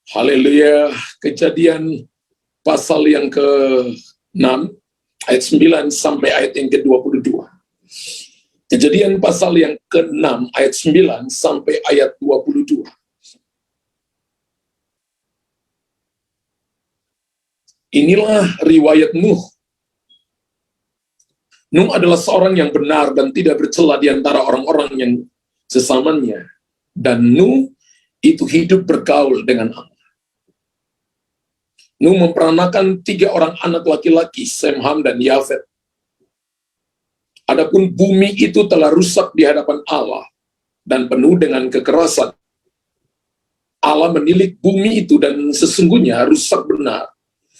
Haleluya. Kejadian pasal yang ke-6, ayat 9 sampai ayat yang ke-22. Kejadian pasal yang ke-6, ayat 9 sampai ayat 22. Inilah riwayat Nuh. Nuh adalah seorang yang benar dan tidak bercela di antara orang-orang yang sesamanya. Dan Nuh itu hidup bergaul dengan Allah. Nuh memperanakan 3 orang anak laki-laki, Sem, Ham, dan Yafet. Adapun bumi itu telah rusak di hadapan Allah dan penuh dengan kekerasan. Allah menilik bumi itu dan sesungguhnya rusak benar.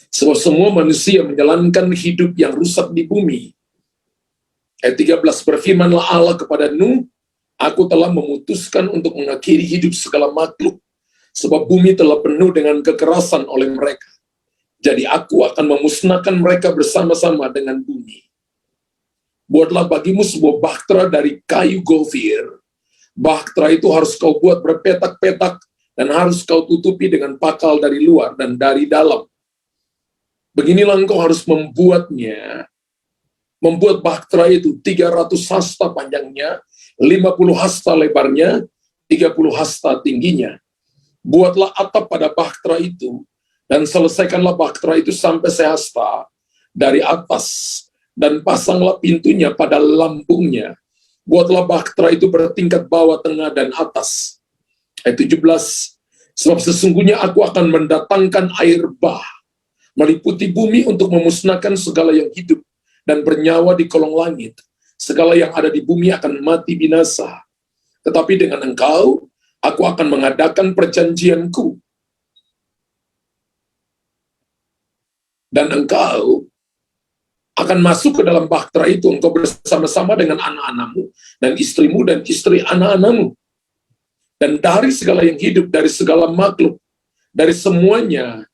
Sebab semua manusia menjalankan hidup yang rusak di bumi. Ayat 13, berfirmanlah Allah kepada Nuh, aku telah memutuskan untuk mengakhiri hidup segala makhluk, sebab bumi telah penuh dengan kekerasan oleh mereka. Jadi aku akan memusnahkan mereka bersama-sama dengan bumi. Buatlah bagimu sebuah bahtera dari kayu gofir. Bahtera itu harus kau buat berpetak-petak dan harus kau tutupi dengan pakal dari luar dan dari dalam. Beginilah engkau harus membuatnya. Membuat bahtera itu 300 hasta panjangnya, 50 hasta lebarnya, 30 hasta tingginya. Buatlah atap pada bahtera itu, dan selesaikanlah bahtera itu sampai sehasta dari atas, dan pasanglah pintunya pada lambungnya. Buatlah bahtera itu bertingkat bawah, tengah, dan atas. Ayat 17, sebab sesungguhnya aku akan mendatangkan air bah, meliputi bumi untuk memusnahkan segala yang hidup dan bernyawa di kolong langit. Segala yang ada di bumi akan mati binasa. Tetapi dengan engkau, aku akan mengadakan perjanjianku. Dan engkau akan masuk ke dalam bahtera itu, engkau bersama-sama dengan anak-anakmu, dan istrimu, dan istri anak-anakmu. Dan dari segala yang hidup, dari segala makhluk, dari semuanya,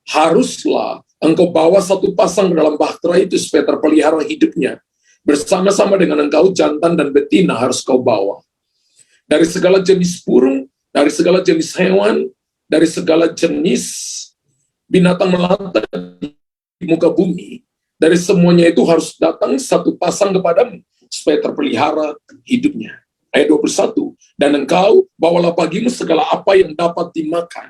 haruslah engkau bawa satu pasang ke dalam bahtera itu supaya terpelihara hidupnya. Bersama-sama dengan engkau, jantan dan betina harus kau bawa. Dari segala jenis burung, dari segala jenis hewan, dari segala jenis binatang melata di muka bumi, dari semuanya itu harus datang satu pasang kepadamu, supaya terpelihara hidupnya. Ayat 21, dan engkau bawalah bagimu segala apa yang dapat dimakan.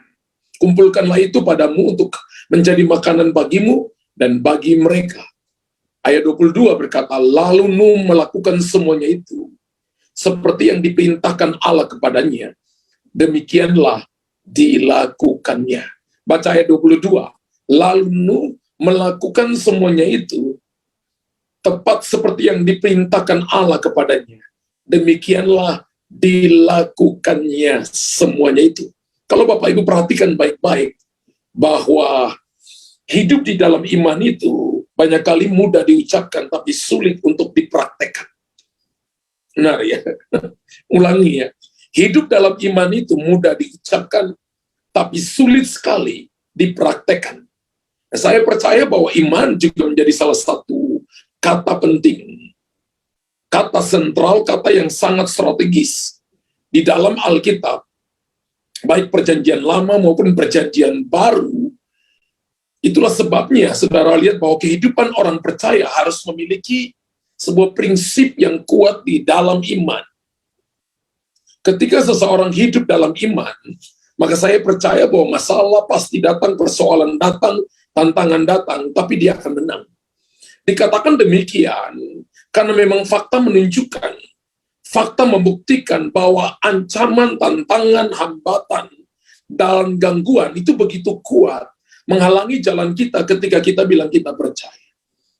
Kumpulkanlah itu padamu untuk menjadi makanan bagimu dan bagi mereka. Ayat 22 berkata, lalu Nuh melakukan semuanya itu seperti yang diperintahkan Allah kepadanya. Demikianlah dilakukannya. Baca ayat 22. Lalu Nuh melakukan semuanya itu tepat seperti yang diperintahkan Allah kepadanya. Demikianlah dilakukannya semuanya itu. Kalau Bapak Ibu perhatikan baik-baik, bahwa hidup di dalam iman itu banyak kali mudah diucapkan, tapi sulit untuk dipraktekkan. Benar ya? Ulangi ya. Hidup dalam iman itu mudah diucapkan, tapi sulit sekali dipraktekkan. Saya percaya bahwa iman juga menjadi salah satu kata penting, kata sentral, kata yang sangat strategis di dalam Alkitab. Baik perjanjian lama maupun perjanjian baru. Itulah sebabnya saudara lihat bahwa kehidupan orang percaya harus memiliki sebuah prinsip yang kuat di dalam iman. Ketika seseorang hidup dalam iman, maka saya percaya bahwa masalah pasti datang, persoalan datang, tantangan datang, tapi dia akan menang. Dikatakan demikian karena memang fakta menunjukkan, fakta membuktikan bahwa ancaman, tantangan, hambatan, dan gangguan itu begitu kuat menghalangi jalan kita ketika kita bilang kita percaya.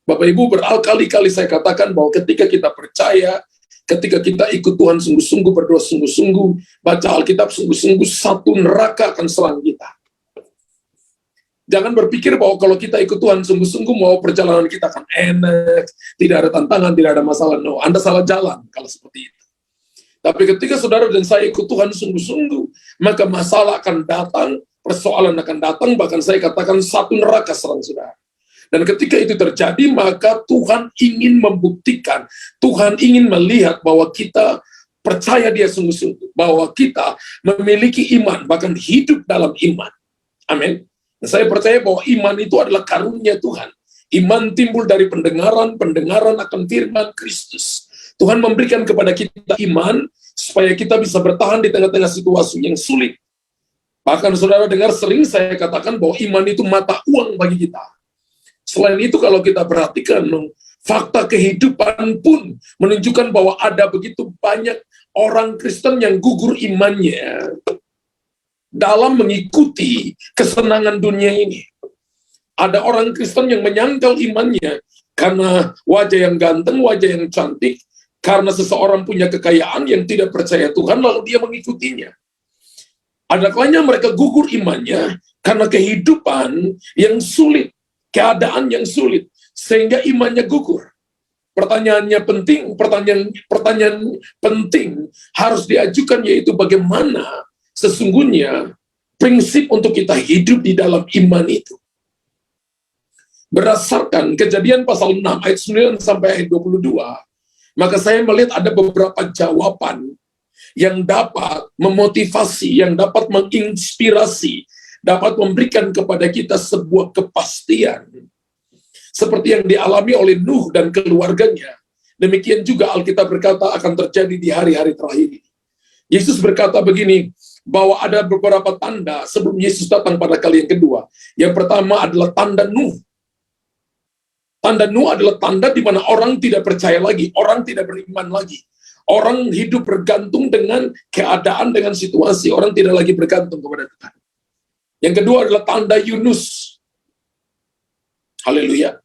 Bapak Ibu, berkali-kali saya katakan bahwa ketika kita percaya, ketika kita ikut Tuhan sungguh-sungguh, berdoa sungguh-sungguh, baca Alkitab sungguh-sungguh, satu neraka akan serang kita. Jangan berpikir bahwa kalau kita ikut Tuhan sungguh-sungguh, mau perjalanan kita akan enak, tidak ada tantangan, tidak ada masalah. No, Anda salah jalan kalau seperti itu. Tapi ketika saudara dan saya ikut Tuhan sungguh-sungguh, maka masalah akan datang, persoalan akan datang, bahkan saya katakan satu neraka serang saudara. Dan ketika itu terjadi, maka Tuhan ingin membuktikan, Tuhan ingin melihat bahwa kita percaya Dia sungguh-sungguh, bahwa kita memiliki iman, bahkan hidup dalam iman. Amin. Saya percaya bahwa iman itu adalah karunia Tuhan. Iman timbul dari pendengaran akan firman Kristus. Tuhan memberikan kepada kita iman supaya kita bisa bertahan di tengah-tengah situasi yang sulit. Bahkan saudara dengar sering saya katakan bahwa iman itu mata uang bagi kita. Selain itu kalau kita perhatikan, fakta kehidupan pun menunjukkan bahwa ada begitu banyak orang Kristen yang gugur imannya dalam mengikuti kesenangan dunia ini. Ada orang Kristen yang menyangkal imannya karena wajah yang ganteng, wajah yang cantik, karena seseorang punya kekayaan yang tidak percaya Tuhan, lalu dia mengikutinya. Ada kalanya mereka gugur imannya karena kehidupan yang sulit, keadaan yang sulit, sehingga imannya gugur. Pertanyaan penting harus diajukan, yaitu bagaimana sesungguhnya prinsip untuk kita hidup di dalam iman itu. Berdasarkan Kejadian pasal 6 ayat 9 sampai ayat 22, maka saya melihat ada beberapa jawaban yang dapat memotivasi, yang dapat menginspirasi, dapat memberikan kepada kita sebuah kepastian. Seperti yang dialami oleh Nuh dan keluarganya, demikian juga Alkitab berkata akan terjadi di hari-hari terakhir ini. Yesus berkata begini, bahwa ada beberapa tanda sebelum Yesus datang pada kali yang kedua. Yang pertama adalah tanda Nuh. Tanda Nuh adalah tanda di mana orang tidak percaya lagi, orang tidak beriman lagi. Orang hidup bergantung dengan keadaan, dengan situasi. Orang tidak lagi bergantung kepada Tuhan. Yang kedua adalah tanda Yunus. Haleluya.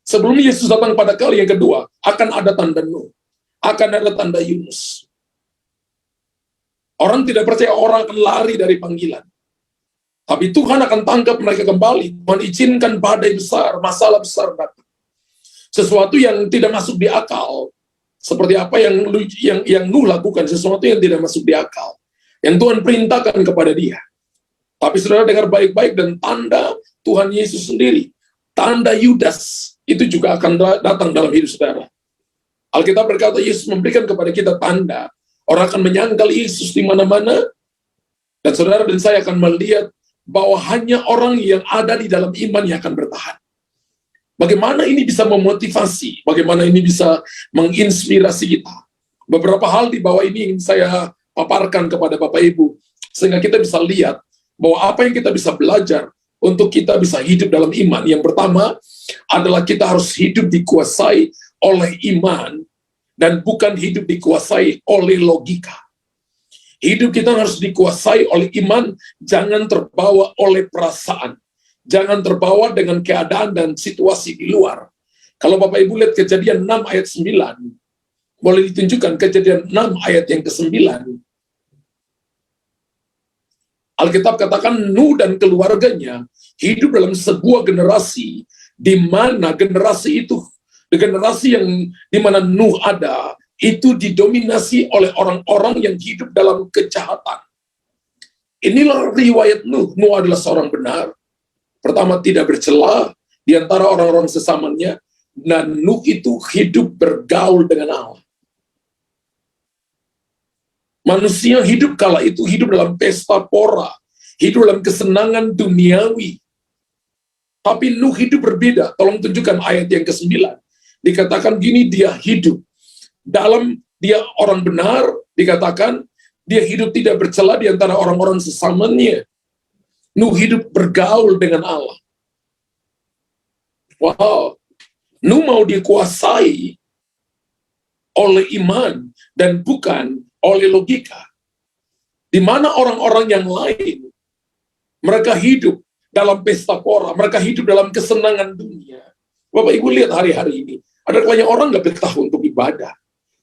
Sebelum Yesus datang pada kali yang kedua, akan ada tanda Nuh. Akan ada tanda Yunus. Orang tidak percaya, orang akan lari dari panggilan. Tapi Tuhan akan tangkap mereka kembali. Tuhan izinkan badai besar, masalah besar datang. Sesuatu yang tidak masuk di akal. Seperti apa yang Nuh lakukan, sesuatu yang tidak masuk di akal. Yang Tuhan perintahkan kepada dia. Tapi saudara dengar baik-baik, dan tanda Tuhan Yesus sendiri, tanda Yudas, itu juga akan datang dalam hidup saudara. Alkitab berkata Yesus memberikan kepada kita tanda. Orang akan menyangkal Yesus di mana-mana. Dan saudara dan saya akan melihat bahwa hanya orang yang ada di dalam iman yang akan bertahan. Bagaimana ini bisa memotivasi, bagaimana ini bisa menginspirasi kita. Beberapa hal di bawah ini ingin saya paparkan kepada Bapak Ibu, sehingga kita bisa lihat bahwa apa yang kita bisa belajar untuk kita bisa hidup dalam iman. Yang pertama adalah kita harus hidup dikuasai oleh iman, dan bukan hidup dikuasai oleh logika. Hidup kita harus dikuasai oleh iman, jangan terbawa oleh perasaan. Jangan terbawa dengan keadaan dan situasi di luar. Kalau Bapak Ibu lihat Kejadian 6 ayat 9, boleh ditunjukkan Kejadian 6 ayat yang ke-9. Alkitab katakan Nuh dan keluarganya hidup dalam sebuah generasi, di mana generasi itu, generasi yang di mana Nuh ada, itu didominasi oleh orang-orang yang hidup dalam kejahatan. Inilah riwayat Nuh. Nuh adalah seorang benar. Pertama, tidak bercela di antara orang-orang sesamanya, dan Nuh itu hidup bergaul dengan Allah. Manusia hidup kala itu hidup dalam pesta pora, hidup dalam kesenangan duniawi. Tapi Nuh hidup berbeda. Tolong tunjukkan ayat yang ke-9. Dikatakan gini, dia hidup dalam, dia orang benar, dikatakan dia hidup tidak bercela di antara orang-orang sesamanya. Nuh hidup bergaul dengan Allah. Wow. Nuh mau dikuasai oleh iman dan bukan oleh logika. Di mana orang-orang yang lain, mereka hidup dalam pesta pora, mereka hidup dalam kesenangan dunia. Bapak Ibu lihat hari-hari ini, ada banyak orang nggak betah untuk ibadah.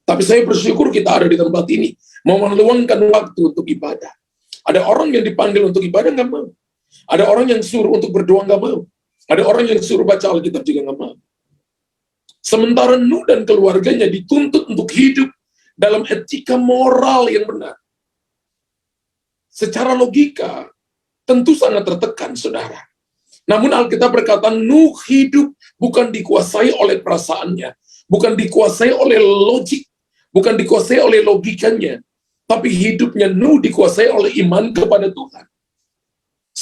Tapi saya bersyukur kita ada di tempat ini, mau meluangkan waktu untuk ibadah. Ada orang yang dipanggil untuk ibadah nggak mau. Ada orang yang suruh untuk berdoa nggak mau. Ada orang yang suruh baca Alkitab juga nggak mau. Sementara Nuh dan keluarganya dituntut untuk hidup dalam etika moral yang benar. Secara logika, tentu sangat tertekan, saudara. Namun Alkitab berkata, Nuh hidup bukan dikuasai oleh perasaannya, bukan dikuasai oleh logik, bukan dikuasai oleh logikanya, tapi hidupnya Nuh dikuasai oleh iman kepada Tuhan.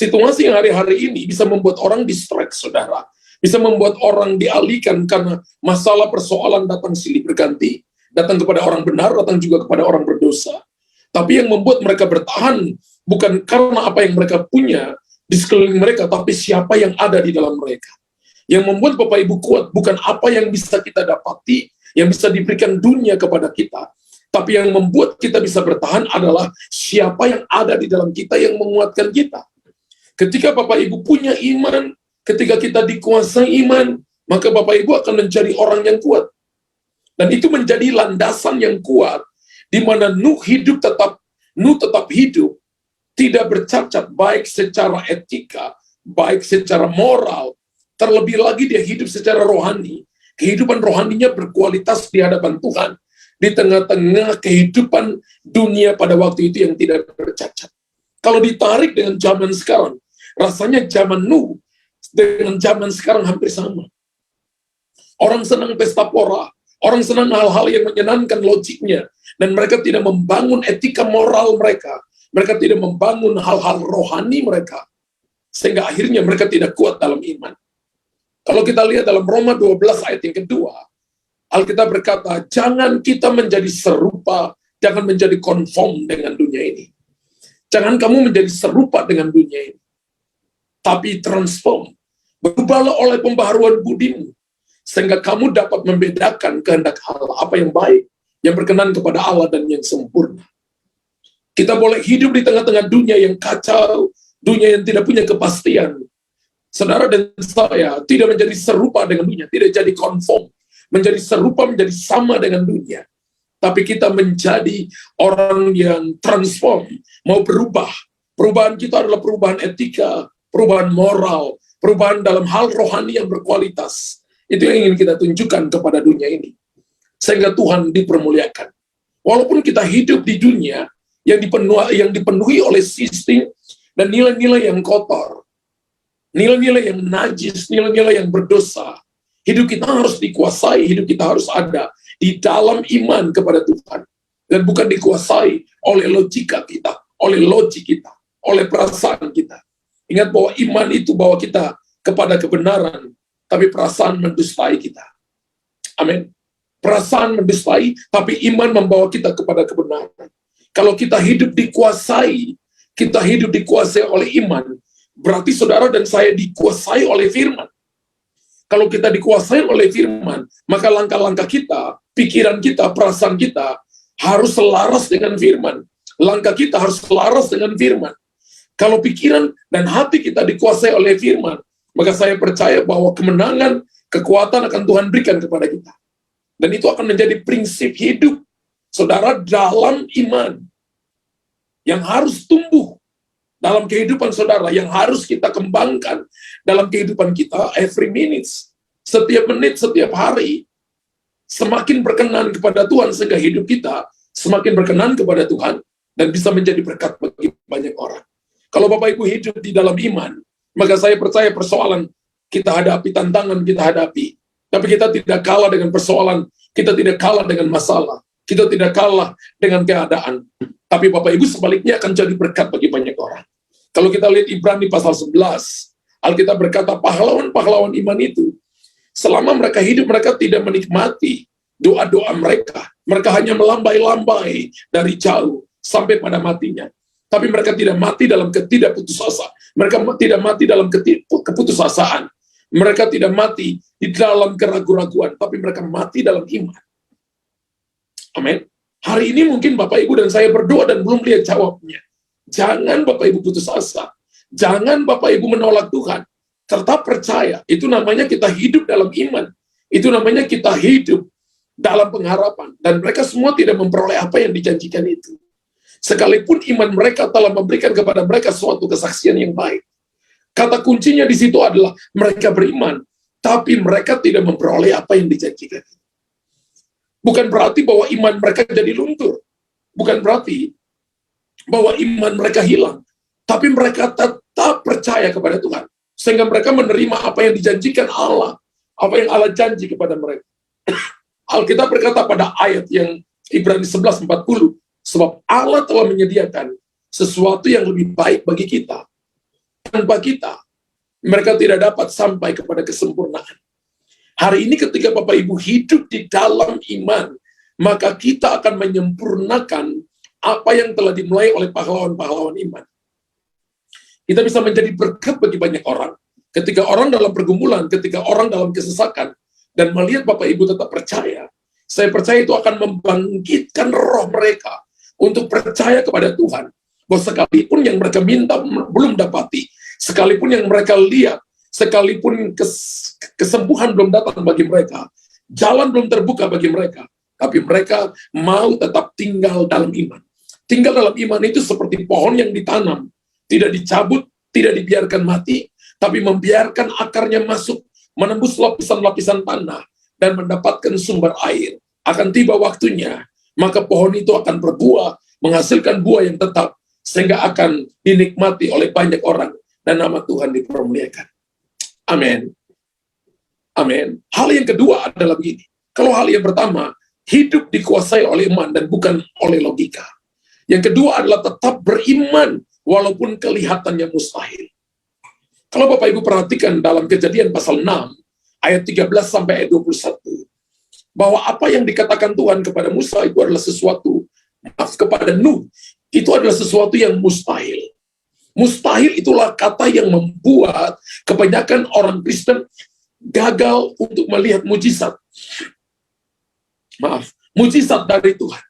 Situasi yang hari-hari ini bisa membuat orang distract, saudara. Bisa membuat orang dialihkan karena masalah persoalan datang silih berganti. Datang kepada orang benar, datang juga kepada orang berdosa. Tapi yang membuat mereka bertahan bukan karena apa yang mereka punya di sekeliling mereka, tapi siapa yang ada di dalam mereka. Yang membuat Bapak Ibu kuat bukan apa yang bisa kita dapati, yang bisa diberikan dunia kepada kita. Tapi yang membuat kita bisa bertahan adalah siapa yang ada di dalam kita yang menguatkan kita. Ketika Bapak Ibu punya iman, ketika kita dikuasai iman, maka Bapak Ibu akan menjadi orang yang kuat. Dan itu menjadi landasan yang kuat, di mana Nuh tetap hidup, tidak bercacat, baik secara etika, baik secara moral, terlebih lagi dia hidup secara rohani. Kehidupan rohaninya berkualitas di hadapan Tuhan, di tengah-tengah kehidupan dunia pada waktu itu yang tidak bercacat. Kalau ditarik dengan zaman sekarang, rasanya zaman Nuh dengan zaman sekarang hampir sama. Orang senang pesta pora, orang senang hal-hal yang menyenangkan logiknya, dan mereka tidak membangun etika moral mereka. Mereka tidak membangun hal-hal rohani mereka, sehingga akhirnya mereka tidak kuat dalam iman. Kalau kita lihat dalam Roma 12 ayat yang kedua, Alkitab berkata, jangan kita menjadi serupa, jangan menjadi konform dengan dunia ini. Jangan kamu menjadi serupa dengan dunia ini, tapi transform, berubahlah oleh pembaharuan budimu, sehingga kamu dapat membedakan kehendak Allah, apa yang baik, yang berkenan kepada Allah dan yang sempurna. Kita boleh hidup di tengah-tengah dunia yang kacau, dunia yang tidak punya kepastian. Saudara dan saya tidak menjadi serupa dengan dunia, tidak jadi konform, menjadi serupa, menjadi sama dengan dunia. Tapi kita menjadi orang yang transform, mau berubah. Perubahan kita adalah perubahan etika, perubahan moral, perubahan dalam hal rohani yang berkualitas. Itu yang ingin kita tunjukkan kepada dunia ini. Sehingga Tuhan dipermuliakan. Walaupun kita hidup di dunia yang dipenuhi oleh sistem dan nilai-nilai yang kotor, nilai-nilai yang najis, nilai-nilai yang berdosa, hidup kita harus dikuasai, hidup kita harus ada di dalam iman kepada Tuhan, dan bukan dikuasai oleh logika kita, oleh logik kita, oleh perasaan kita. Ingat bahwa iman itu bawa kita kepada kebenaran, tapi perasaan mendustai kita. Amin. Perasaan mendustai, tapi iman membawa kita kepada kebenaran. Kalau kita hidup dikuasai oleh iman, berarti saudara dan saya dikuasai oleh firman. Kalau kita dikuasai oleh firman, maka langkah-langkah kita, pikiran kita, perasaan kita harus selaras dengan firman. Langkah kita harus selaras dengan firman. Kalau pikiran dan hati kita dikuasai oleh firman, maka saya percaya bahwa kemenangan, kekuatan akan Tuhan berikan kepada kita. Dan itu akan menjadi prinsip hidup saudara dalam iman yang harus tumbuh dalam kehidupan saudara, yang harus kita kembangkan dalam kehidupan kita every minutes, setiap menit, setiap hari, semakin berkenan kepada Tuhan, sehingga hidup kita semakin berkenan kepada Tuhan, dan bisa menjadi berkat bagi banyak orang. Kalau Bapak Ibu hidup di dalam iman, maka saya percaya persoalan kita hadapi, tantangan kita hadapi, tapi kita tidak kalah dengan persoalan, kita tidak kalah dengan masalah, kita tidak kalah dengan keadaan, tapi Bapak Ibu sebaliknya akan jadi berkat bagi banyak orang. Kalau kita lihat Ibrani pasal 11, Alkitab berkata pahlawan-pahlawan iman itu, selama mereka hidup, mereka tidak menikmati doa-doa mereka. Mereka hanya melambai-lambai dari jauh sampai pada matinya. Tapi mereka tidak mati dalam ketidakputusasaan. Mereka tidak mati dalam keputusasaan. Mereka tidak mati di dalam keraguan-raguan, tapi mereka mati dalam iman. Amin. Hari ini mungkin Bapak Ibu dan saya berdoa dan belum lihat jawabnya. Jangan Bapak Ibu putus asa. Jangan Bapak Ibu menolak Tuhan. Tetap percaya. Itu namanya kita hidup dalam iman. Itu namanya kita hidup dalam pengharapan. Dan mereka semua tidak memperoleh apa yang dijanjikan itu. Sekalipun iman mereka telah memberikan kepada mereka suatu kesaksian yang baik. Kata kuncinya di situ adalah mereka beriman, tapi mereka tidak memperoleh apa yang dijanjikan. Bukan berarti bahwa iman mereka jadi luntur. Bukan berarti bahwa iman mereka hilang. Tapi mereka tetap percaya kepada Tuhan. Sehingga mereka menerima apa yang dijanjikan Allah. Apa yang Allah janji kepada mereka. Alkitab berkata pada ayat yang Ibrani 11:40, sebab Allah telah menyediakan sesuatu yang lebih baik bagi kita. tanpa kita, mereka tidak dapat sampai kepada kesempurnaan. Hari ini ketika Bapak Ibu hidup di dalam iman, maka kita akan menyempurnakan apa yang telah dimulai oleh pahlawan-pahlawan iman. Kita bisa menjadi berkat bagi banyak orang. Ketika orang dalam pergumulan, ketika orang dalam kesesakan, dan melihat Bapak Ibu tetap percaya, saya percaya itu akan membangkitkan roh mereka untuk percaya kepada Tuhan. Bahwa sekalipun yang mereka minta belum dapati, sekalipun yang mereka lihat, sekalipun kesembuhan belum datang bagi mereka, jalan belum terbuka bagi mereka, tapi mereka mau tetap tinggal dalam iman. Tinggal dalam iman itu seperti pohon yang ditanam, tidak dicabut, tidak dibiarkan mati, tapi membiarkan akarnya masuk, menembus lapisan-lapisan tanah, dan mendapatkan sumber air. Akan tiba waktunya, maka pohon itu akan berbuah, menghasilkan buah yang tetap, sehingga akan dinikmati oleh banyak orang, dan nama Tuhan dipermuliakan. Amin. Amin. Hal yang kedua adalah begini. Kalau hal yang pertama, hidup dikuasai oleh iman dan bukan oleh logika. Yang kedua adalah tetap beriman walaupun kelihatannya mustahil. Kalau Bapak Ibu perhatikan dalam Kejadian pasal 6, ayat 13 sampai ayat 21, bahwa apa yang dikatakan Tuhan kepada Musa itu adalah sesuatu, kepada Nuh, itu adalah sesuatu yang mustahil. Mustahil itulah kata yang membuat kebanyakan orang Kristen gagal untuk melihat mujizat. Mujizat dari Tuhan.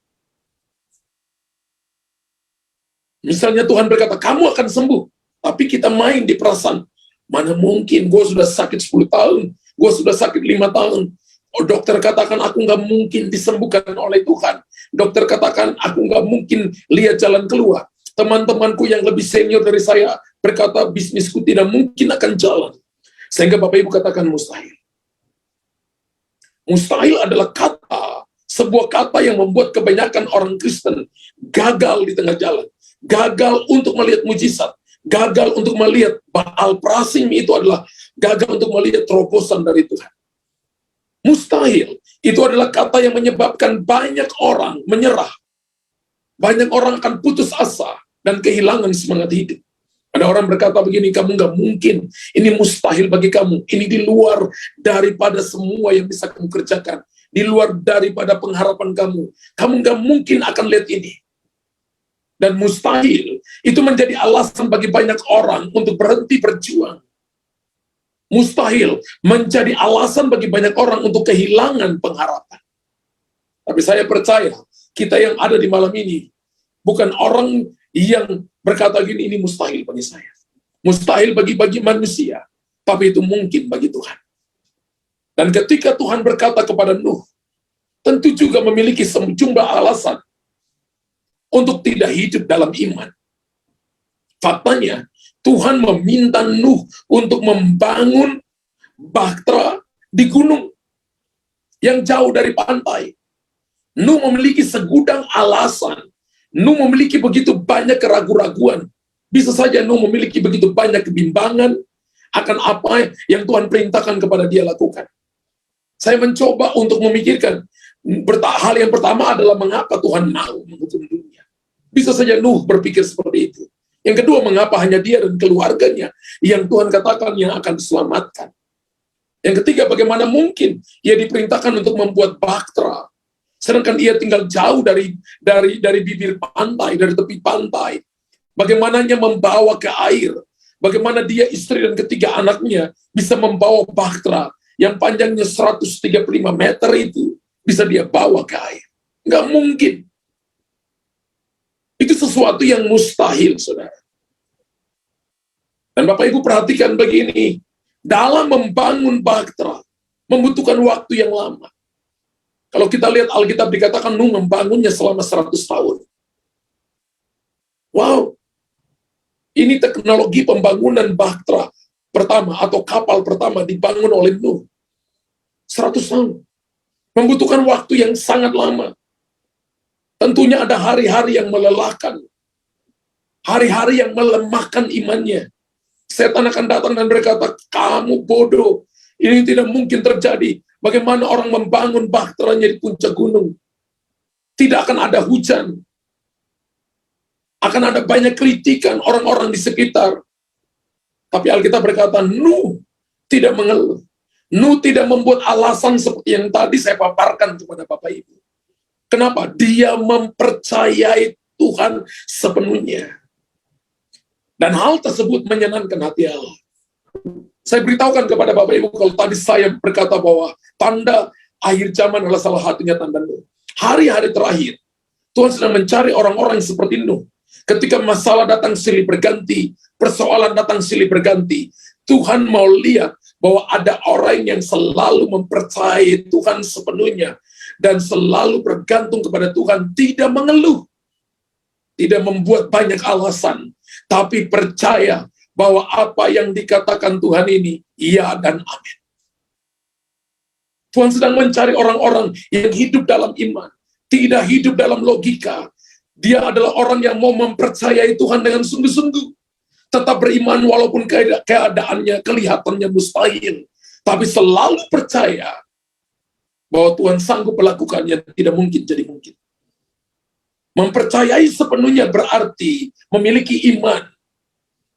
Misalnya Tuhan berkata, kamu akan sembuh. Tapi kita main di perasaan, mana mungkin, gue sudah sakit 10 tahun, gue sudah sakit 5 tahun. Oh, dokter katakan aku nggak mungkin disembuhkan oleh Tuhan. Dokter katakan aku nggak mungkin lihat jalan keluar. Teman-temanku yang lebih senior dari saya berkata bisnisku tidak mungkin akan jalan. Sehingga Bapak Ibu katakan mustahil. Mustahil adalah sebuah kata yang membuat kebanyakan orang Kristen gagal di tengah jalan. Gagal untuk melihat mujizat. Gagal untuk melihat Baal Prasim itu adalah gagal untuk melihat terobosan dari Tuhan. Mustahil itu adalah kata yang menyebabkan banyak orang menyerah. Banyak orang akan putus asa dan kehilangan semangat hidup. Ada orang berkata begini, kamu nggak mungkin, ini mustahil bagi kamu, ini di luar daripada semua yang bisa kamu kerjakan, di luar daripada pengharapan kamu nggak mungkin akan lihat ini. Dan mustahil itu menjadi alasan bagi banyak orang untuk berhenti berjuang. Mustahil menjadi alasan bagi banyak orang untuk kehilangan pengharapan. Tapi saya percaya, kita yang ada di malam ini, bukan orang yang berkata gini, ini mustahil bagi saya. Mustahil bagi manusia, tapi itu mungkin bagi Tuhan. Dan ketika Tuhan berkata kepada Nuh, tentu juga memiliki sejumlah alasan untuk tidak hidup dalam iman. Faktanya, Tuhan meminta Nuh untuk membangun bahtera di gunung yang jauh dari pantai. Nuh memiliki segudang alasan. Nuh memiliki begitu banyak keraguan-raguan. Bisa saja Nuh memiliki begitu banyak kebimbangan akan apa yang Tuhan perintahkan kepada dia lakukan. Saya mencoba untuk memikirkan, hal yang pertama adalah mengapa Tuhan mau menghukum dunia. Bisa saja Nuh berpikir seperti itu. Yang kedua, mengapa hanya dia dan keluarganya yang Tuhan katakan yang akan diselamatkan. Yang ketiga, bagaimana mungkin ia diperintahkan untuk membuat bahtera, sedangkan ia tinggal jauh dari bibir pantai, dari tepi pantai. Bagaimananya membawa ke air, bagaimana dia, istri dan ketiga anaknya bisa membawa bahtera yang panjangnya 135 meter itu, bisa dia bawa ke air. Nggak mungkin. Itu sesuatu yang mustahil, saudara. Dan Bapak Ibu perhatikan begini, dalam membangun bahtera membutuhkan waktu yang lama. Kalau kita lihat Alkitab dikatakan Nuh membangunnya selama 100 tahun. Wow, ini teknologi pembangunan bahtera pertama atau kapal pertama dibangun oleh Nuh. 100 tahun. Membutuhkan waktu yang sangat lama. Tentunya ada hari-hari yang melelahkan. Hari-hari yang melemahkan imannya. Setan akan datang dan berkata, kamu bodoh. Ini tidak mungkin terjadi. Bagaimana orang membangun bahteranya di puncak gunung? Tidak akan ada hujan. Akan ada banyak kritikan orang-orang di sekitar. Tapi Alkitab berkata, Nuh tidak mengeluh. Nuh tidak membuat alasan seperti yang tadi saya paparkan kepada Bapak Ibu. Kenapa? Dia mempercayai Tuhan sepenuhnya. Dan hal tersebut menyenangkan hati Allah. Saya beritahukan kepada Bapak Ibu, kalau tadi saya berkata bahwa tanda akhir zaman adalah salah satunya tanda Nuh. Hari-hari terakhir, Tuhan sedang mencari orang-orang seperti Nuh. Ketika masalah datang silih berganti, persoalan datang silih berganti, Tuhan mau lihat bahwa ada orang yang selalu mempercayai Tuhan sepenuhnya dan selalu bergantung kepada Tuhan, tidak mengeluh, tidak membuat banyak alasan, tapi percaya bahwa apa yang dikatakan Tuhan ini, iya dan amin. Tuhan sedang mencari orang-orang yang hidup dalam iman, tidak hidup dalam logika. Dia adalah orang yang mau mempercayai Tuhan dengan sungguh-sungguh. Tetap beriman walaupun keadaannya kelihatannya mustahil. Tapi selalu percaya bahwa Tuhan sanggup melakukannya, tidak mungkin jadi mungkin. Mempercayai sepenuhnya berarti memiliki iman.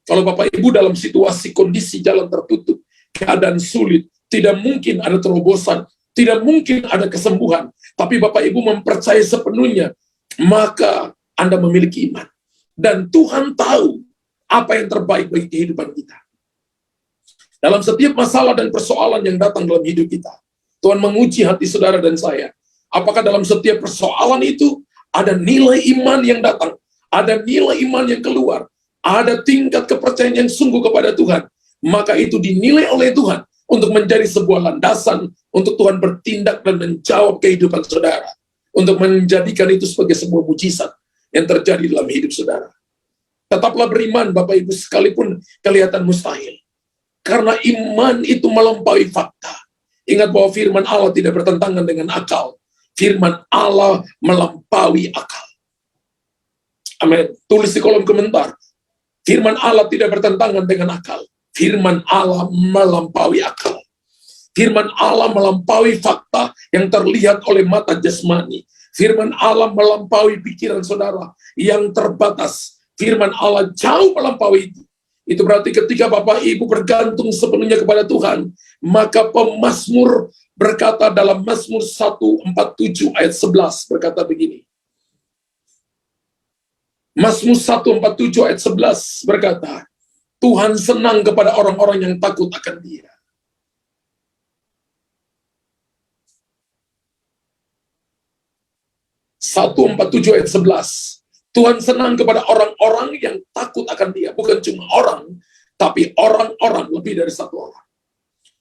Kalau Bapak Ibu dalam situasi kondisi jalan tertutup, keadaan sulit, tidak mungkin ada terobosan, tidak mungkin ada kesembuhan. Tapi Bapak Ibu mempercayai sepenuhnya, maka Anda memiliki iman. Dan Tuhan tahu apa yang terbaik bagi kehidupan kita. Dalam setiap masalah dan persoalan yang datang dalam hidup kita, Tuhan menguji hati saudara dan saya. Apakah dalam setiap persoalan itu ada nilai iman yang datang, ada nilai iman yang keluar, ada tingkat kepercayaan yang sungguh kepada Tuhan, maka itu dinilai oleh Tuhan untuk menjadi sebuah landasan untuk Tuhan bertindak dan menjawab kehidupan saudara, untuk menjadikan itu sebagai sebuah mujizat yang terjadi dalam hidup saudara. Tetaplah beriman Bapak Ibu sekalipun kelihatan mustahil. Karena iman itu melampaui fakta. Ingat bahwa firman Allah tidak bertentangan dengan akal. Firman Allah melampaui akal. Amin. Tulis di kolom komentar. Firman Allah tidak bertentangan dengan akal. Firman Allah melampaui akal. Firman Allah melampaui fakta yang terlihat oleh mata jasmani. Firman Allah melampaui pikiran saudara yang terbatas. Firman Allah jauh melampaui itu. Itu berarti ketika Bapak Ibu bergantung sepenuhnya kepada Tuhan, maka pemazmur berkata dalam Mazmur 147 ayat 11 berkata begini. Mazmur 147 ayat 11 berkata, Tuhan senang kepada orang-orang yang takut akan Dia. Satu 47 ayat 11. Tuhan senang kepada orang-orang yang takut akan Dia. Bukan cuma orang, tapi orang-orang, lebih dari satu orang.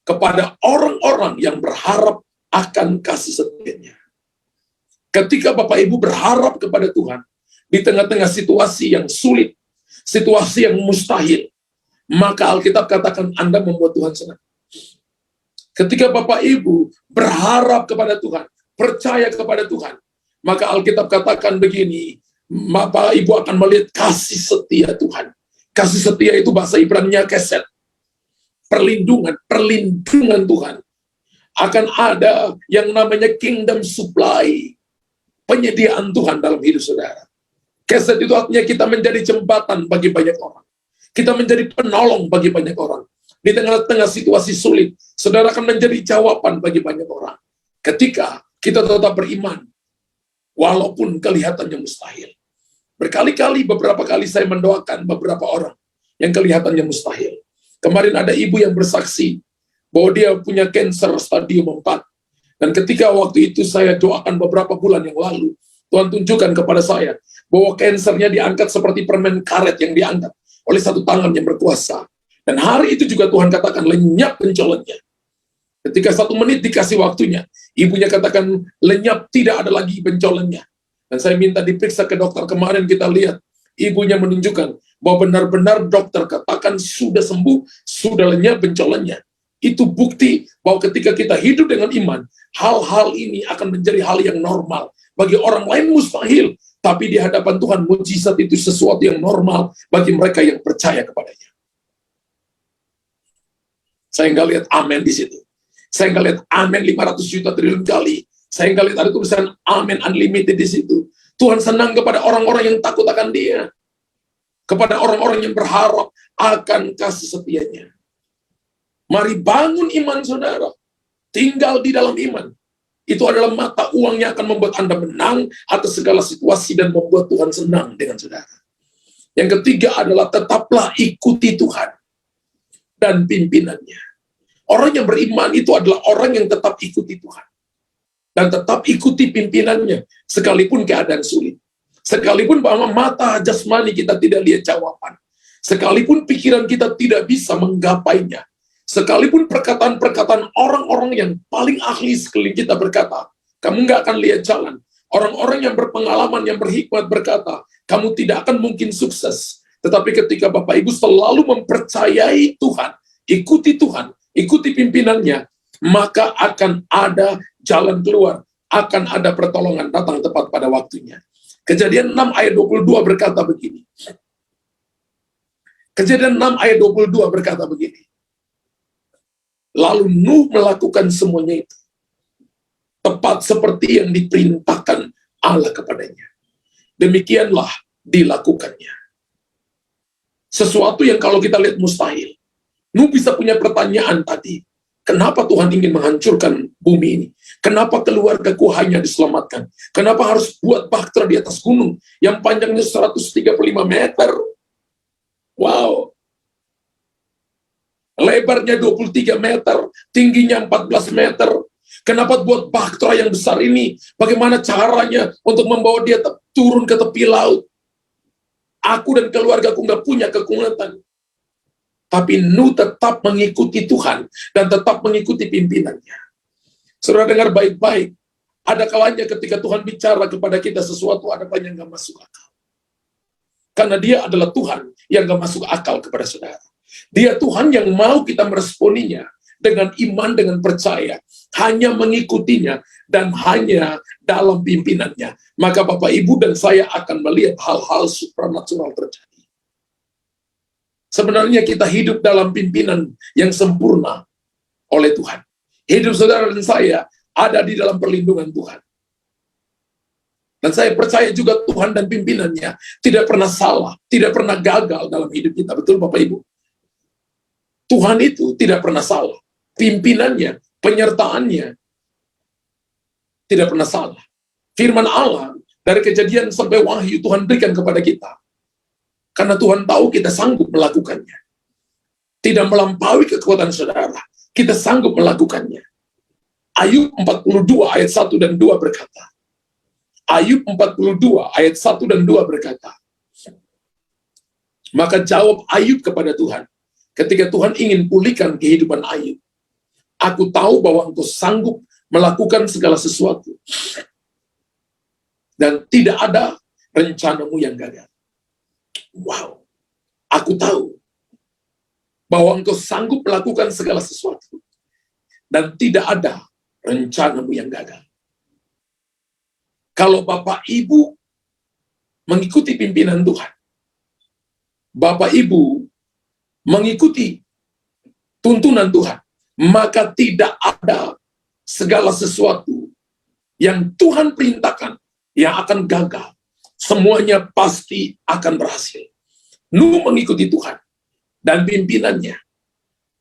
Kepada orang-orang yang berharap akan kasih setianya. Ketika Bapak Ibu berharap kepada Tuhan, di tengah-tengah situasi yang sulit, situasi yang mustahil, maka Alkitab katakan Anda membuat Tuhan senang. Ketika Bapak Ibu berharap kepada Tuhan, percaya kepada Tuhan, maka Alkitab katakan begini, Bapak Ibu akan melihat kasih setia Tuhan. Kasih setia itu bahasa Ibrani-nya keset. Perlindungan Tuhan. Akan ada yang namanya kingdom supply. Penyediaan Tuhan dalam hidup saudara. Keset itu artinya kita menjadi jembatan bagi banyak orang. Kita menjadi penolong bagi banyak orang. Di tengah-tengah situasi sulit, saudara akan menjadi jawaban bagi banyak orang. Ketika kita tetap beriman, walaupun kelihatannya mustahil. Berkali-kali, beberapa kali saya mendoakan beberapa orang yang kelihatannya mustahil. Kemarin ada ibu yang bersaksi bahwa dia punya kanker stadium 4. Dan ketika waktu itu saya doakan beberapa bulan yang lalu, Tuhan tunjukkan kepada saya bahwa kansernya diangkat seperti permen karet yang diangkat oleh satu tangan yang berkuasa. Dan hari itu juga Tuhan katakan lenyap benjolannya. Ketika 1 menit dikasih waktunya, ibunya katakan lenyap, tidak ada lagi benjolannya. Dan saya minta diperiksa ke dokter, kemarin kita lihat, ibunya menunjukkan bahwa benar-benar dokter katakan sudah sembuh, sudah lenyap benjolannya. Itu bukti bahwa ketika kita hidup dengan iman, hal-hal ini akan menjadi hal yang normal. Bagi orang lain mustahil, tapi di hadapan Tuhan mujizat itu sesuatu yang normal bagi mereka yang percaya kepadanya. Saya nggak lihat amin di situ. Saya nggak lihat amin 500 juta triliun kali. Saya nggak lihat ada tulisan amin unlimited di situ. Tuhan senang kepada orang-orang yang takut akan Dia. kepada orang-orang yang berharap akan kasih setianya. Mari bangun iman saudara, tinggal di dalam iman. Itu adalah mata uang yang akan membuat Anda menang atas segala situasi dan membuat Tuhan senang dengan saudara. Yang ketiga adalah tetaplah ikuti Tuhan dan pimpinannya. Orang yang beriman itu adalah orang yang tetap ikuti Tuhan. Dan tetap ikuti pimpinannya, sekalipun keadaan sulit. Sekalipun bahwa mata jasmani kita tidak lihat jawaban. Sekalipun pikiran kita tidak bisa menggapainya. Sekalipun perkataan-perkataan orang-orang yang paling ahli sekeliling kita berkata, kamu nggak akan lihat jalan. Orang-orang yang berpengalaman, yang berhikmat berkata, kamu tidak akan mungkin sukses. Tetapi ketika Bapak Ibu selalu mempercayai Tuhan, ikuti pimpinannya, maka akan ada jalan keluar, akan ada pertolongan datang tepat pada waktunya. Kejadian 6 ayat 22 berkata begini. Kejadian 6 ayat 22 berkata begini. Lalu Nuh melakukan semuanya itu, tepat seperti yang diperintahkan Allah kepadanya. Demikianlah dilakukannya. Sesuatu yang kalau kita lihat mustahil. Nuh bisa punya pertanyaan tadi. Kenapa Tuhan ingin menghancurkan bumi ini? Kenapa keluargaku hanya diselamatkan? Kenapa harus buat bahtera di atas gunung yang panjangnya 135 meter? Wow. Lebarnya 23 meter, tingginya 14 meter. Kenapa buat bahtera yang besar ini? Bagaimana caranya untuk membawa dia turun ke tepi laut? Aku dan keluargaku nggak punya kekuatan. Tapi Nuh tetap mengikuti Tuhan dan tetap mengikuti pimpinannya. Saudara dengar baik-baik. Ada kalanya ketika Tuhan bicara kepada kita sesuatu, ada kalanya nggak masuk akal. Karena dia adalah Tuhan yang nggak masuk akal kepada saudara. Dia Tuhan yang mau kita meresponinya dengan iman, dengan percaya, hanya mengikutinya dan hanya dalam pimpinannya. Maka Bapak, Ibu, dan saya akan melihat hal-hal supranatural terjadi. Sebenarnya kita hidup dalam pimpinan yang sempurna oleh Tuhan. Hidup saudara dan saya ada di dalam perlindungan Tuhan. Dan saya percaya juga Tuhan dan pimpinannya tidak pernah salah, tidak pernah gagal dalam hidup kita. Betul Bapak Ibu? Tuhan itu tidak pernah salah. Pimpinannya, penyertaannya tidak pernah salah. Firman Allah dari Kejadian sampai Wahyu Tuhan berikan kepada kita. Karena Tuhan tahu kita sanggup melakukannya. Tidak melampaui kekuatan saudara. Kita sanggup melakukannya. Ayub 42 ayat 1 dan 2 berkata. Ayub 42 ayat 1 dan 2 berkata. Maka jawab Ayub kepada Tuhan. Ketika Tuhan ingin pulihkan kehidupan Ayub. Aku tahu bahwa engkau sanggup melakukan segala sesuatu. Dan tidak ada rencanamu yang gagal. Wow. Aku tahu bahwa engkau sanggup melakukan segala sesuatu. Dan tidak ada rencanamu yang gagal. Kalau Bapak Ibu mengikuti pimpinan Tuhan, Bapak Ibu mengikuti tuntunan Tuhan, maka tidak ada segala sesuatu yang Tuhan perintahkan yang akan gagal. Semuanya pasti akan berhasil. Nuh mengikuti Tuhan dan pimpinannya.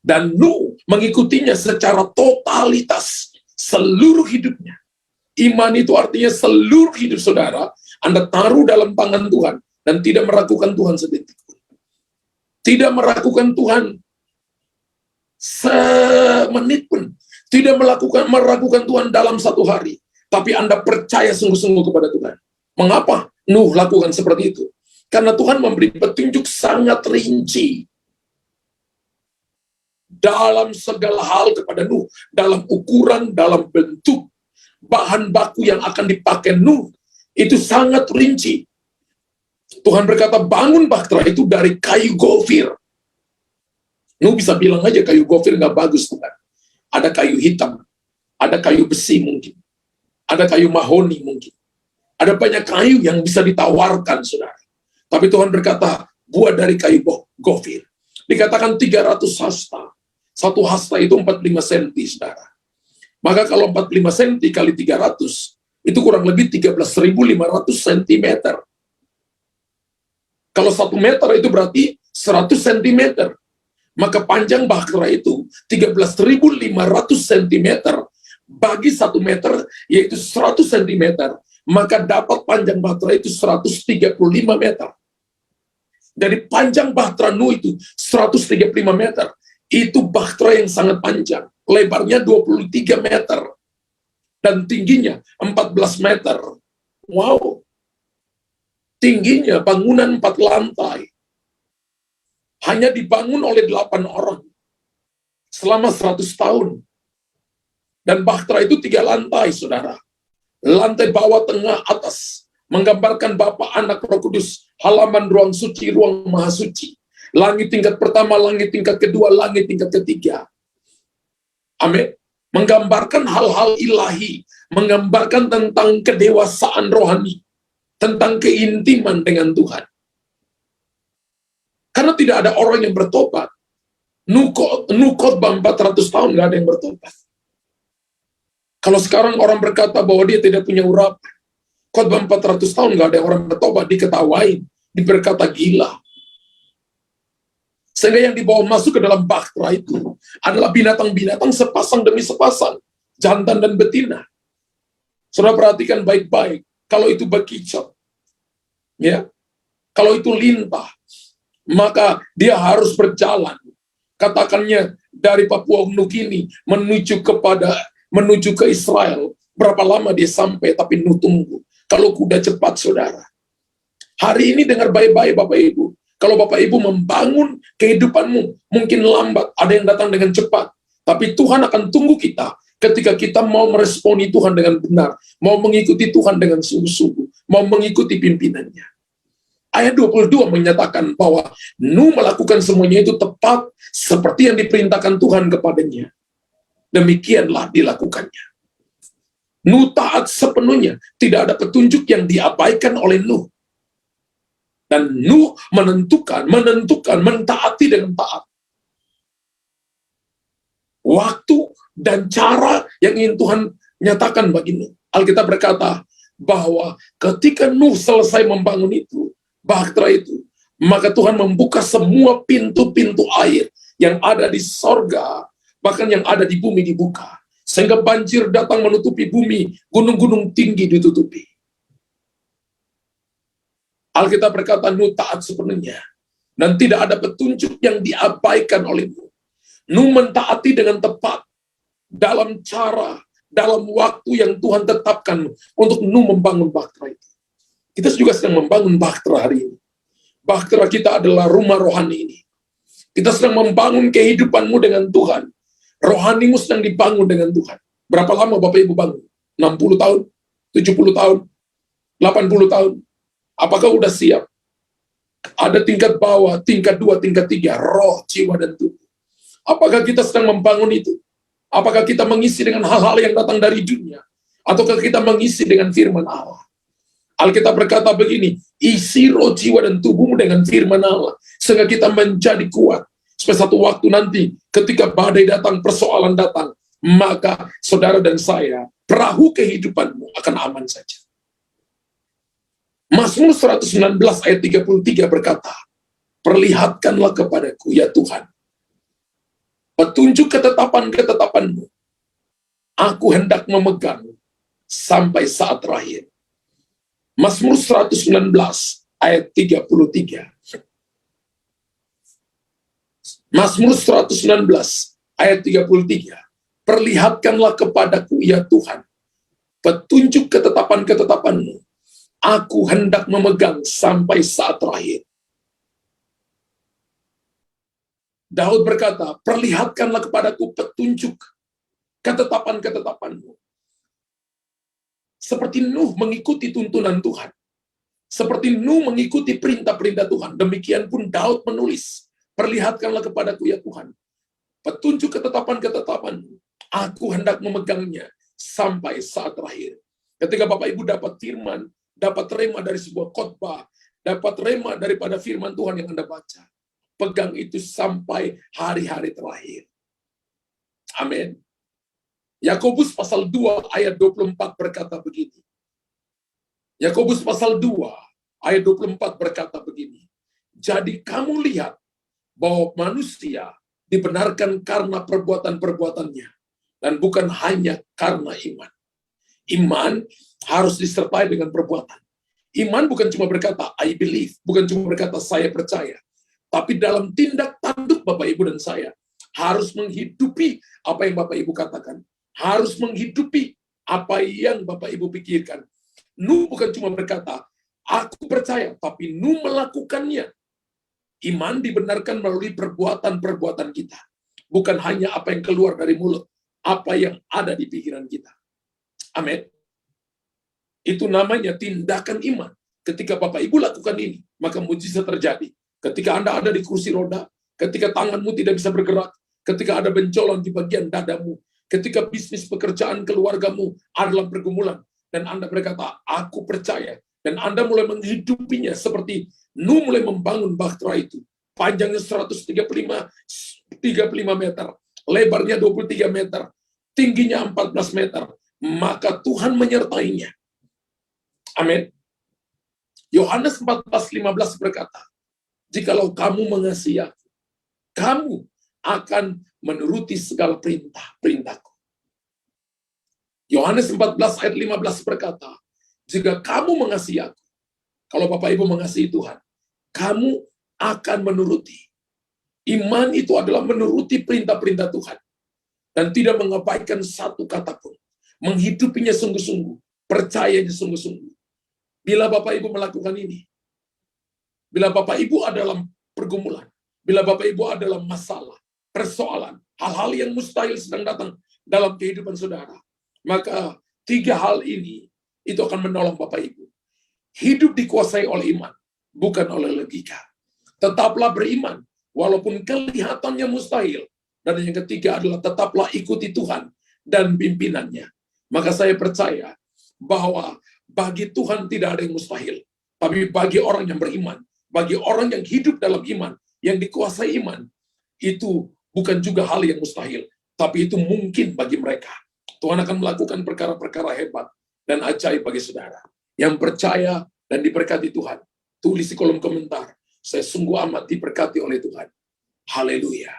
Dan Nuh mengikutinya secara totalitas seluruh hidupnya. Iman itu artinya seluruh hidup saudara Anda taruh dalam tangan Tuhan dan tidak meragukan Tuhan sedetik pun. Tidak meragukan Tuhan semenit pun. Tidak meragukan Tuhan dalam satu hari. Tapi Anda percaya sungguh-sungguh kepada Tuhan. Mengapa Nuh lakukan seperti itu? Karena Tuhan memberi petunjuk sangat rinci dalam segala hal kepada Nuh. Dalam ukuran, dalam bentuk, bahan baku yang akan dipakai Nuh. Itu sangat rinci. Tuhan berkata, bangun bahtera itu dari kayu gofir. Nuh bisa bilang aja kayu gofir nggak bagus, Tuhan. Ada kayu hitam, ada kayu besi mungkin, ada kayu mahoni mungkin. Ada banyak kayu yang bisa ditawarkan, saudara. Tapi Tuhan berkata, buat dari kayu gofir. Dikatakan 300 hasta. Satu hasta itu 45 cm, saudara. Maka kalau 45 cm kali 300, itu kurang lebih 13.500 cm. Kalau 1 meter itu berarti 100 cm. Maka panjang bahtera itu 13.500 cm bagi 1 meter, yaitu 100 cm. Maka dapat panjang bahtera itu 135 meter. Dari panjang bahtera Nuh itu 135 meter. Itu bahtera yang sangat panjang. Lebarnya 23 meter. Dan tingginya 14 meter. Wow. Tingginya bangunan 4 lantai. Hanya dibangun oleh 8 orang. Selama 100 tahun. Dan bahtera itu 3 lantai, saudara. Lantai bawah, tengah, atas. Menggambarkan Bapa, Anak, Roh Kudus. Halaman ruang suci, ruang maha suci. Langit tingkat pertama, langit tingkat kedua, langit tingkat ketiga. Amin. Menggambarkan hal-hal ilahi. Menggambarkan tentang kedewasaan rohani. Tentang keintiman dengan Tuhan. Karena tidak ada orang yang bertobat. Nuh khotbah 400 tahun nggak ada yang bertobat. Kalau sekarang orang berkata bahwa dia tidak punya urapan, khotbah 400 tahun nggak ada orang bertobat, diketawain, diberkata gila. Sehingga yang dibawa masuk ke dalam bahtera itu adalah binatang-binatang sepasang demi sepasang, jantan dan betina. Saudara perhatikan baik-baik, kalau itu bekicot, ya, kalau itu lintah, maka dia harus berjalan. Katakannya dari Papua Nugini menuju ke Israel. Berapa lama dia sampai, tapi Nuh tunggu. Kalau kuda cepat, saudara. Hari ini dengar baik-baik Bapak Ibu. Kalau Bapak Ibu membangun kehidupanmu, mungkin lambat, ada yang datang dengan cepat. Tapi Tuhan akan tunggu kita ketika kita mau meresponi Tuhan dengan benar, mau mengikuti Tuhan dengan sungguh-sungguh, mau mengikuti pimpinannya. Ayat 22 menyatakan bahwa Nuh melakukan semuanya itu tepat seperti yang diperintahkan Tuhan kepadanya. Demikianlah dilakukannya. Nuh taat sepenuhnya. Tidak ada petunjuk yang diabaikan oleh Nuh. Dan Nuh mentaati dengan taat. Waktu dan cara yang ingin Tuhan nyatakan bagi Nuh. Alkitab berkata bahwa ketika Nuh selesai membangun itu, bahtera itu, maka Tuhan membuka semua pintu-pintu air yang ada di sorga, bahkan yang ada di bumi dibuka. Sehingga banjir datang menutupi bumi, gunung-gunung tinggi ditutupi. Alkitab berkata Nuh taat sepenuhnya. Dan tidak ada petunjuk yang diabaikan oleh Nuh. Nuh mentaati dengan tepat, dalam cara, dalam waktu yang Tuhan tetapkan untuk Nuh membangun bahtera itu. Kita juga sedang membangun bahtera hari ini. Bahtera kita adalah rumah rohani ini. Kita sedang membangun kehidupanmu dengan Tuhan. Rohanimu sedang dibangun dengan Tuhan. Berapa lama Bapak Ibu bangun? 60 tahun? 70 tahun? 80 tahun? Apakah udah siap? Ada tingkat bawah, tingkat 2, tingkat 3, roh, jiwa, dan tubuh. Apakah kita sedang membangun itu? Apakah kita mengisi dengan hal-hal yang datang dari dunia? Ataukah kita mengisi dengan firman Allah? Alkitab berkata begini, isi roh, jiwa, dan tubuhmu dengan firman Allah, sehingga kita menjadi kuat. Supaya satu waktu nanti, ketika badai datang, persoalan datang, maka saudara dan saya, perahu kehidupanmu akan aman saja. Mazmur 119 ayat 33 berkata, perlihatkanlah kepadaku, ya Tuhan, petunjuk ketetapan-ketetapanmu. Aku hendak memegang sampai saat terakhir. Mazmur 119 ayat 33. Mazmur 119 ayat 33. Perlihatkanlah kepadaku, ya Tuhan, petunjuk ketetapan-ketetapanmu. Aku hendak memegang sampai saat terakhir. Daud berkata, perlihatkanlah kepadaku petunjuk ketetapan-ketetapanmu. Seperti Nuh mengikuti tuntunan Tuhan. Seperti Nuh mengikuti perintah-perintah Tuhan. Demikian pun Daud menulis, perlihatkanlah kepadaku, ya Tuhan, petunjuk ketetapan-ketetapanmu. Aku hendak memegangnya sampai saat terakhir. Ketika Bapak Ibu dapat firman, dapat rema dari sebuah khotbah, dapat rema daripada firman Tuhan yang Anda baca, pegang itu sampai hari-hari terakhir. Amin. Yakobus pasal 2 ayat 24 berkata begini. Yakobus pasal 2 ayat 24 berkata begini. Jadi kamu lihat bahwa manusia dibenarkan karena perbuatan-perbuatannya, dan bukan hanya karena iman. Iman harus disertai dengan perbuatan. Iman bukan cuma berkata, I believe, bukan cuma berkata, saya percaya. Tapi dalam tindak tanduk Bapak Ibu dan saya, harus menghidupi apa yang Bapak Ibu katakan. Harus menghidupi apa yang Bapak Ibu pikirkan. Nuh bukan cuma berkata, aku percaya, tapi Nuh melakukannya. Iman dibenarkan melalui perbuatan-perbuatan kita. Bukan hanya apa yang keluar dari mulut, apa yang ada di pikiran kita. Amin. Itu namanya tindakan iman. Ketika Bapak Ibu lakukan ini, maka mujizat terjadi. Ketika Anda ada di kursi roda, ketika tanganmu tidak bisa bergerak, ketika ada benjolan di bagian dadamu, ketika bisnis pekerjaan keluargamu ada dalam pergumulan, dan Anda berkata, aku percaya, dan Anda mulai menghidupinya seperti Nuh mulai membangun bahtera itu. Panjangnya 135 meter, lebarnya 23 meter, tingginya 14 meter, maka Tuhan menyertainya. Amin. Yohanes 14:15 berkata, jikalau kamu mengasihi aku, kamu akan menuruti segala perintah-perintahku. Yohanes 14 ayat 15 berkata, jika kamu mengasihi aku, kalau Bapak Ibu mengasihi Tuhan, kamu akan menuruti. Iman itu adalah menuruti perintah-perintah Tuhan. Dan tidak mengabaikan satu kata pun. Menghidupinya sungguh-sungguh. Percayanya sungguh-sungguh. Bila Bapak Ibu melakukan ini, bila Bapak Ibu ada dalam pergumulan, bila Bapak Ibu ada dalam masalah, persoalan, hal-hal yang mustahil sedang datang dalam kehidupan saudara, maka 3 hal ini itu akan menolong Bapak Ibu. Hidup dikuasai oleh iman, bukan oleh logika. Tetaplah beriman, walaupun kelihatannya mustahil. Dan yang ketiga adalah tetaplah ikuti Tuhan dan pimpinannya. Maka saya percaya bahwa bagi Tuhan tidak ada yang mustahil. Tapi bagi orang yang beriman, bagi orang yang hidup dalam iman, yang dikuasai iman, itu bukan juga hal yang mustahil. Tapi itu mungkin bagi mereka. Tuhan akan melakukan perkara-perkara hebat dan ajaib bagi saudara. Yang percaya dan diberkati Tuhan, tulis di kolom komentar, saya sungguh amat diberkati oleh Tuhan. Haleluya.